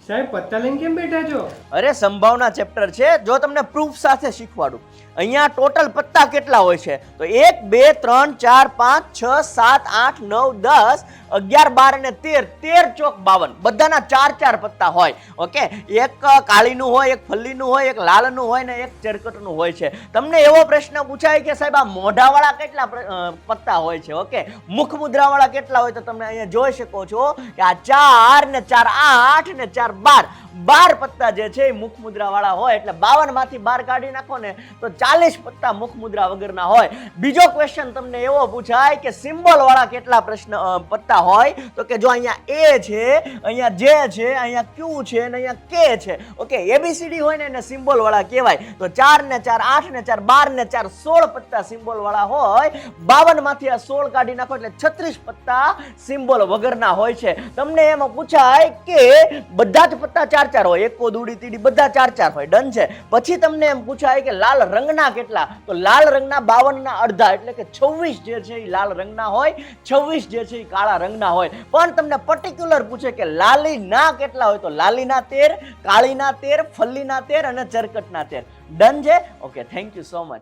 સાહેબ પત્તા લઈને કેમ બેઠા છો? અરે સંભાવના ચેપ્ટર છે, જો તમને પ્રૂફ સાથે શીખવાડું. અહીંયા ટોટલ પત્તા કેટલા હોય છે તો 1 2 3 4 5 6 7 8 9 10 11 12 અને 13 ચોક 52 બધાના 4 પત્તા હોય. ઓકે, એક કાળીનું હોય, એક ફલ્લીનું હોય, એક લાલનું હોય ને એક ચરકટનું હોય છે. તમને એવો પ્રશ્ન પૂછાય કે સાહેબ આ મોઢાવાળા કેટલા પત્તા હોય છે, ઓકે, મુખ મુદ્રાવાળા કેટલા હોય, તો તમે અહીંયા જોઈ શકો છો કે આ 4 ને 4 8 ને 4 12 પત્તા જે છે એ મુખ મુદ્રા વાળા હોય, એટલે 52 માંથી 12 કાઢી નાખો ને તો 40 પત્તા મુખ મુદ્રા વગરના હોય. બીજો ક્વેશ્ચન તમને એવો પૂછાય કે સિમ્બોલ વાળા કેટલા પત્તા હોય, તો કે જો અહીંયા A છે, અહીંયા J છે, અહીંયા Q છે અને અહીંયા K છે. ઓકે, ABCD હોય ને એને સિમ્બોલ વાળા કહેવાય. તો 4 ને 4 8 ને 4 12 ને 4 16 પત્તા સિમ્બોલ વાળા હોય. 52 માંથી આ 16 કાઢી નાખો એટલે 36 પત્તા સિમ્બોલ વગરના હોય છે. તમને એમાં પૂછાય કે બધા જ પત્તા 4 હોય, એકો દૂડી તીડી બધા 4 હોય. ડન છે. પછી તમને એમ પૂછાય કે લાલ રંગના કેટલા, તો લાલ રંગના 52 ના અડધા એટલે કે 26 જે છે એ લાલ રંગના હોય, 26 જે છે એ કાળા રંગના હોય. પણ તમને પર્ટિક્યુલર પૂછે કે લાલીના કેટલા હોય, તો લાલીના 13, કાળીના 13, ફલ્લીના 13 અને ચરકટના 13. ડન છે. Okay, thank you so much.